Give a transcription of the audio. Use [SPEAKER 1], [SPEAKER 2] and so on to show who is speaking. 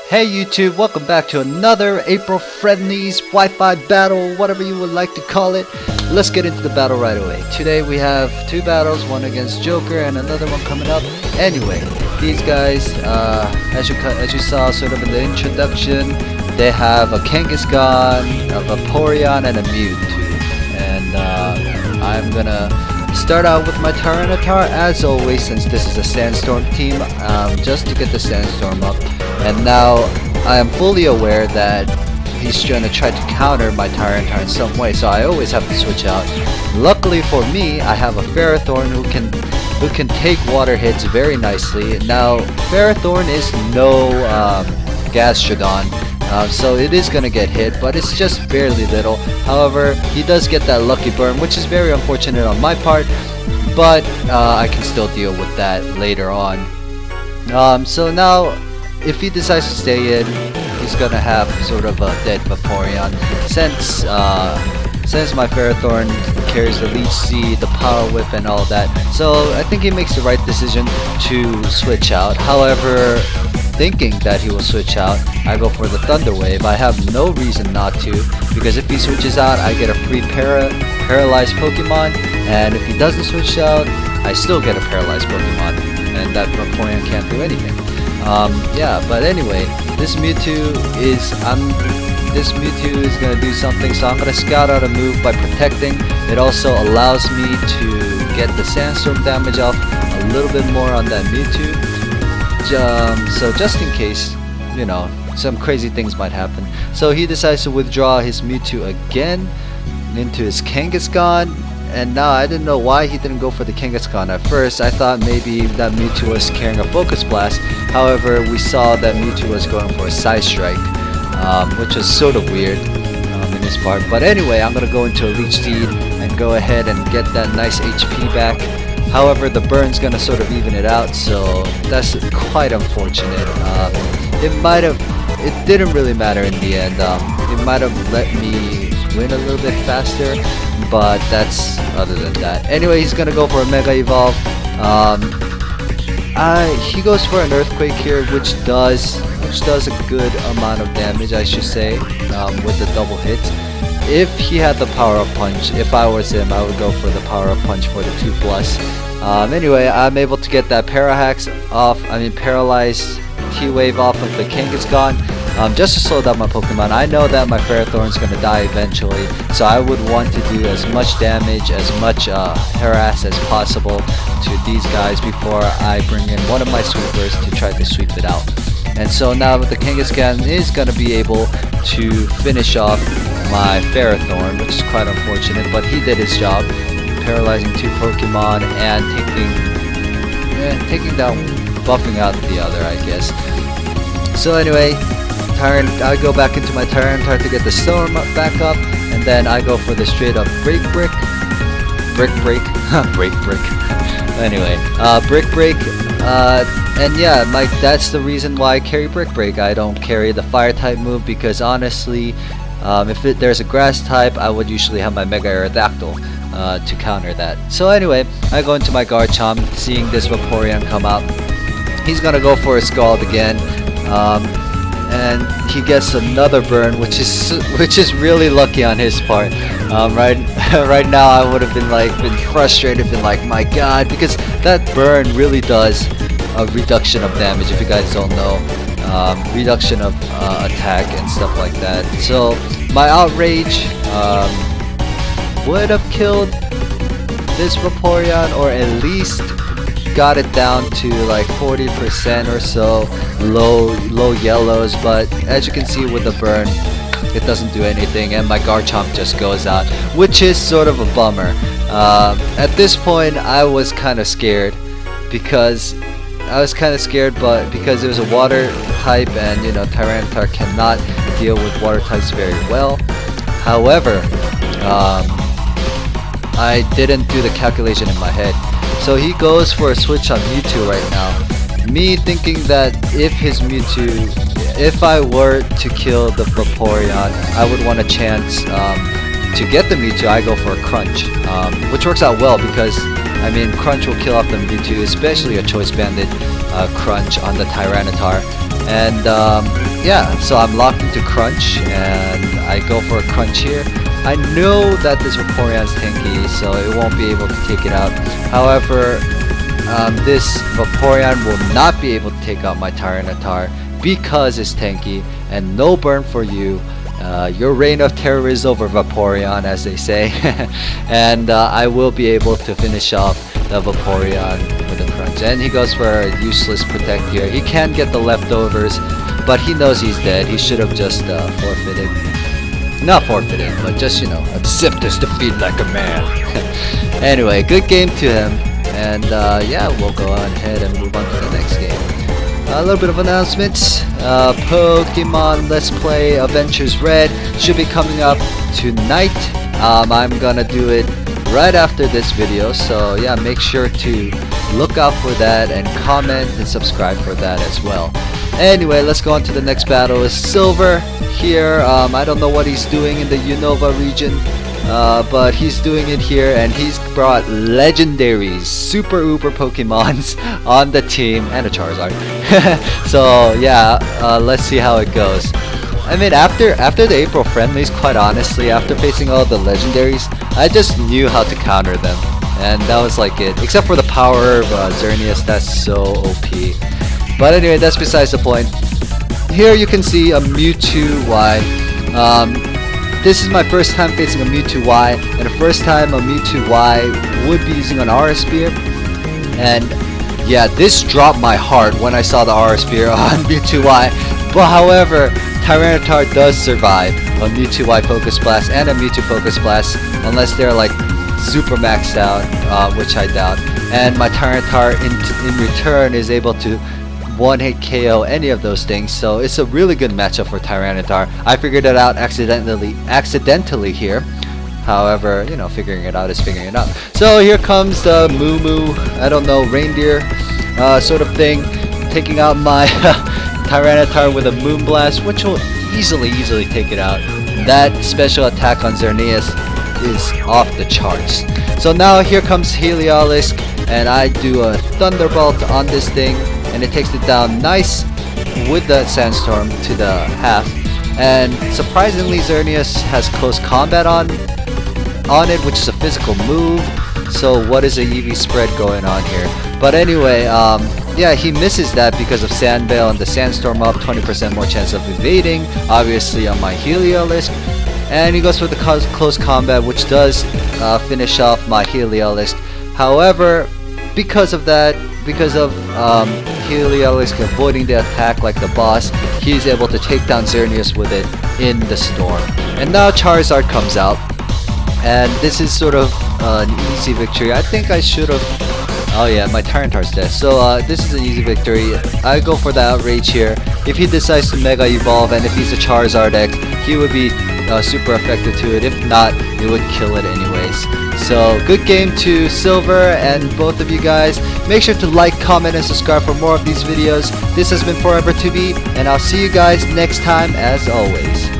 [SPEAKER 1] Hey YouTube, welcome back to another April Friendlies Wi-Fi battle, whatever you would like to call it. Let's get into the battle right away. Today we have two battles, one against Joker and another one coming up. Anyway, these guys, as you saw sort of in the introduction, they have a Kangaskhan, a Vaporeon, and a Mewtwo. And I'm gonna start out with my Tyranitar as always, since this is a Sandstorm team, just to get the Sandstorm up. And now I am fully aware that he's trying to counter my Tyranitar in some way, so I always have to switch out. Luckily for me, I have a Ferrothorn who can take water hits very nicely. Now Ferrothorn is no Gastrodon, so it is gonna get hit, but it's just barely little. However, he does get that lucky burn, which is very unfortunate on my part, but I can still deal with that later on. So now, if he decides to stay in, he's gonna have sort of a dead Vaporeon, since my Ferrothorn carries the Leech Seed, the Power Whip, and all that. So I think he makes the right decision to switch out. However, thinking that he will switch out, I go for the Thunder Wave. I have no reason not to, because if he switches out, I get a free paralyzed Pokemon, and if he doesn't switch out, I still get a paralyzed Pokemon, and that Vaporeon can't do anything. Yeah, but anyway, this Mewtwo is gonna do something, so I'm gonna scout out a move by protecting. It also allows me to get the Sandstorm damage off a little bit more on that Mewtwo. So just in case, you know, some crazy things might happen. So he decides to withdraw his Mewtwo again into his Kangaskhan. And now I didn't know why he didn't go for the Kangaskhan at first. I thought maybe that Mewtwo was carrying a Focus Blast. However, we saw that Mewtwo was going for a Side Strike, which was sort of weird in this part. But anyway, I'm gonna go into a Leech Seed and go ahead and get that nice HP back. However, the burn's gonna sort of even it out, so that's quite unfortunate. It didn't really matter in the end. It might have let me win a little bit faster, but that's other than that. Anyway, he's gonna go for a Mega Evolve. He goes for an Earthquake here, which does a good amount of damage, I should say, with the double hit. If he had the Power Up Punch, if I was him, I would go for the Power Up Punch for the 2+. Anyway, I'm able to get that Paralyzed T-Wave off of the Kangaskhan, just to slow down my Pokemon. I know that my Ferrothorn's gonna die eventually, so I would want to do as much damage, as much harass as possible to these guys before I bring in one of my sweepers to try to sweep it out. And so now the Kangaskhan is gonna be able to finish off my Ferrothorn, which is quite unfortunate, but he did his job, paralyzing 2 Pokemon and taking down, buffing out the other, I guess. So anyway, I go back into my Tyranitar to get the Storm back up, and then I go for the straight up Break. Anyway, Break. And yeah, that's the reason why I carry Break. I don't carry the Fire type move, because honestly, if there's a Grass type, I would usually have my Mega Aerodactyl to counter that. So anyway, I go into my Garchomp, seeing this Vaporeon come out. He's gonna go for a Scald again, and he gets another burn, which is really lucky on his part. Right now I would have been frustrated, been like, my god, because that burn really does a reduction of damage, if you guys don't know, reduction of attack and stuff like that. So my Outrage would have killed this Vaporeon, or at least got it down to like 40% or so, low yellows, but as you can see with the burn, it doesn't do anything, and my Garchomp just goes out, which is sort of a bummer. At this point, I was kind of scared, but because it was a water type, and you know, Tyranitar cannot deal with water types very well. However, I didn't do the calculation in my head. So he goes for a switch on Mewtwo right now. Me thinking that if I were to kill the Vaporeon, I would want a chance to get the Mewtwo. I go for a Crunch, which works out well, because I mean, Crunch will kill off the Mewtwo, especially a Choice Banded Crunch on the Tyranitar. And yeah, so I'm locked into Crunch, and I go for a Crunch here. I know that this Vaporeon's tanky, so it won't be able to take it out. However, this Vaporeon will not be able to take out my Tyranitar because it's tanky, and no burn for you. Your reign of terror is over, Vaporeon, as they say. And I will be able to finish off the Vaporeon with a Crunch. And he goes for a useless Protect here. He can get the leftovers, but he knows he's dead. He should have just forfeited. Not forfeited, but just, you know, accept this defeat like a man. Anyway, good game to him. And yeah, we'll go on ahead and move on to the next game. A little bit of announcements. Pokemon Let's Play Adventures Red should be coming up tonight. I'm gonna do it right after this video, so yeah, make sure to look out for that and comment and subscribe for that as well. Anyway, let's go on to the next battle. Is Silver here. I don't know what he's doing in the Unova region, but he's doing it here, and he's brought legendaries, super uber Pokemons on the team, and a Charizard. So yeah, let's see how it goes. I mean, after the April friendlies, quite honestly, after facing all the legendaries, I just knew how to counter them, and that was like it. Except for the power of Xerneas, that's so OP. But anyway, that's besides the point. Here you can see a Mewtwo Y. This is my first time facing a Mewtwo Y, and the first time a Mewtwo Y would be using an Aura Spear. And yeah, this dropped my heart when I saw the Aura Spear on Mewtwo Y. But however, Tyranitar does survive a Mewtwo Y Focus Blast and a Mewtwo Focus Blast, unless they're like super maxed out, which I doubt. And my Tyranitar in return is able to one-hit KO any of those things, so it's a really good matchup for Tyranitar. I figured it out accidentally here. However, you know, figuring it out is figuring it out. So here comes the Moo Moo, I don't know, reindeer sort of thing, taking out my Tyranitar with a Moonblast, which will easily take it out. That special attack on Xerneas is off the charts. So now here comes Heliolisk, and I do a Thunderbolt on this thing, and it takes it down nice with the Sandstorm to the half. And surprisingly, Xerneas has close combat on it, which is a physical move. So what is a EV spread going on here? But anyway, yeah, he misses that because of Sand Veil and the Sandstorm up, 20% more chance of evading, obviously on my Heliolisk. And he goes for the close combat, which does finish off my Heliolisk. However, because of that, because of Heliolisk avoiding the attack like the boss, he's able to take down Xerneas with it in the storm. And now Charizard comes out, and this is sort of an easy victory. I think I should have... Oh yeah, my Tyranitar's dead. So this is an easy victory. I go for the Outrage here. If he decides to Mega Evolve, and if he's a Charizard X, he would be super effective to it. If not, it would kill it anyways. So good game to Silver and both of you guys. Make sure to like, comment, and subscribe for more of these videos. This has been Forever to Be, and I'll see you guys next time as always.